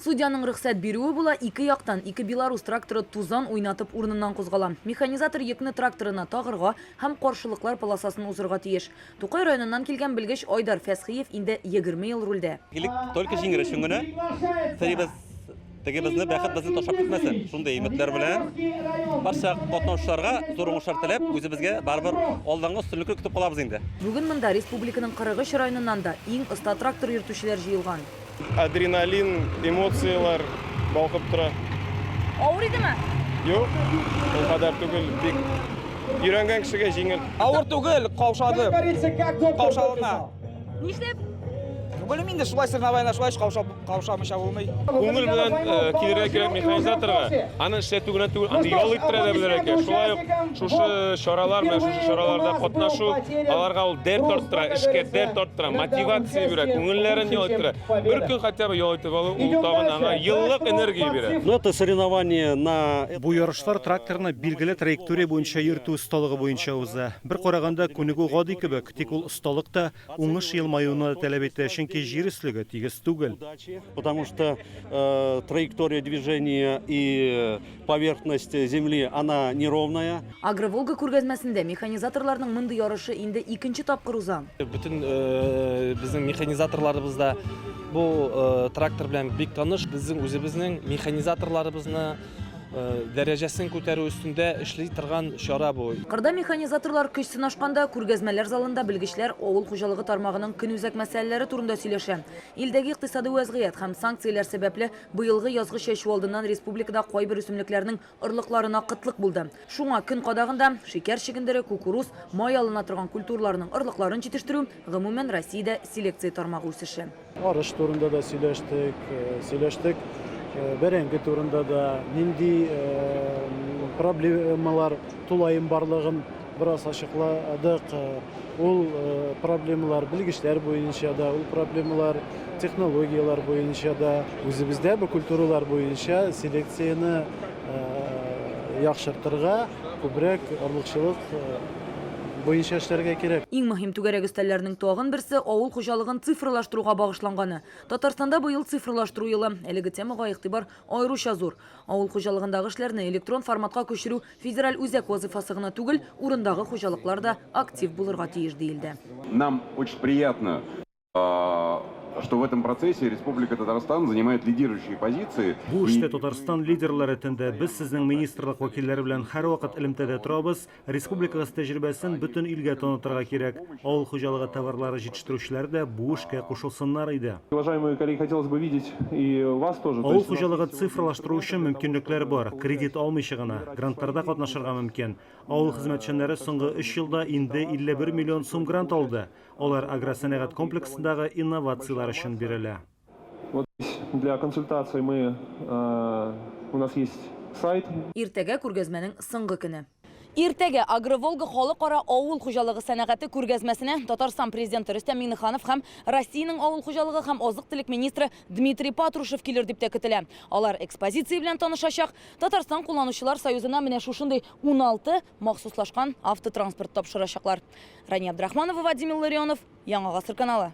Судьяның рөхсәт бирүе була, ике яктан ике Беларусь тракторы тузан уйнатып урынынан кузгала. Механизатор екне тракторына тагырга һәм каршылыклар полосасын узырга тиеш. Тукай районыннан килгән белгеч Айдар Фәсхиев инде 20 ел рульдә. Только җиңгәр өчен генә безне бәхет безне ташап китмәсен. Шундай өметләр белән барча катнашучыларга зур уңышлар теләп, үзебезгә барбер алдынгы өстенлекне көтеп калабыз инде. Бүген монда республиканың 43 районыннан да иң оста трактор йөртүчеләр җыелган. Адреналин, эмоциялар балкып тора. Авыр идеме? Юк, ул кадәр түгел, бик өйрәнгән кешегә җиңел. Авыр түгел, каушады. Каушалына. Нишләп? Белмим инде, шулай сырнабайна, шулай каушамыйча булмый. Күңел белән килергә кирәк механизаторга. Аны эшләтү генә түгел, аны ял иттерә дә белергә кирәк. Шулай ук шушы чаралар менән шушы чараларда катнашу аларга ул дәрт арттыра, эшкә дәрт арттыра, мотивация бирә, күңелләрен ял иттерә. Бер көн хотя бы ял итеп алу, ул тагын аңа еллык энергия бирә. Ну это соревнование на Бу ярышлар тракторны билгеле траектория буенча йөртү осталыгы буенча уза. Бер караганда күнегү гади кебек, тик ул осталык та уңыш елмаюны таләп итә, чөнки җир өслеге тигез түгел. потому что траектория движения и поверхность земли она неровная. Агроволга күргәзмәсендә механизаторларның мондый ярышы инде икенче тапкыр уза. Bütün bizim mexanizatorlarımız da bu traktör белән бик таныш. Безнең үзебезнең механизаторларыбызны дәрәҗәсен күтәрү өстендә эшли торган чара бу. Кырда механизаторлар көч сынашканда күргәзмәләр залында белгечләр авыл хуҗалыгы тармагының көнүзәк мәсьәләләре турында сөйләшә. Илдәге икътисади вәзгыять һәм санкцияләр сәбәпле быелгы язгы чәчү алдыннан республикада кайбер үсемлекләрнең орлыкларына кытлык булды. Шуңа көн кадагында шикәр чигендере, кукуруз, май алына торган культураларның орлыкларын җитештерү гомумән Россиядә селекция тармагы үсеше. Арыш турында да сөйләштек. Бәрәңге турында да нинди проблемалар тулайым барлыгын бераз ачыкладык. Ул проблемалар белгечләр буенча да, ул проблемалар технологиялар буенча да, үзебездә бу культуралар буенча селекцияны яхшыртырга, күбрәк орлыкчылык буенча эшләргә кирәк. Иң мөһим түгәрәк өстәлләрнең тагын берсе авыл хуҗалыгын цифрлаштыруга багышланганы. Татарстанда быел цифрлаштыру елы. Әлеге темага игътибар аеруча зур. Авыл хуҗалыгындагы эшләрне электрон форматка күчерү федераль үзәк вазифасы гына түгел, урындагы хуҗалыклар да актив булырга тиеш диелде. Нам очень приятно, что в этом процессе Республика Татарстан занимает лидирующие позиции. Бу эштә Татарстан лидерлары рәтендә без сезнең министрлык вәкилләре белән һәрвакыт элемтәдә торабыз. Республикагыз тәҗрибәсен бөтен илгә танытырга кирәк. Авыл хуҗалыгы товарлары җитештерүчеләр дә бу эшкә кушылсыннар иде. Уважаемые коллеги, хотелось бы видеть и вас тоже. Авыл хуҗалыгы цифрлаштыру өчен мөмкинлекләр бар. Кредит алмыйча гына грантларда катнашырга мөмкин. Авыл хезмәтчәннәре соңгы 3 елда инде 51 миллион сум грант алды. Алар агросәнәгать комплексындагы инновациялар өчен бирелә. Вот для консультации у нас есть сайт. Иртәгә күргәзмәнең соңгы көне. Иртәгә Агроволга халыкара авыл хуҗалыгы сәнәгате күргәзмәсенә Татарстан президенты Рөстәм Миңнеханов һәм Россиянең авыл хуҗалыгы һәм азык-төлек министры Дмитрий Патрушев килер дип тә көтелә. Алар экспозиция белән танышачак. Татарстан кулланучылар союзына менә шушындый 16 махсуслашкан автотранспорт тапшырачаклар. Рания Абдрахманова, Вадим Илларионов, Яңа Гасыр каналы.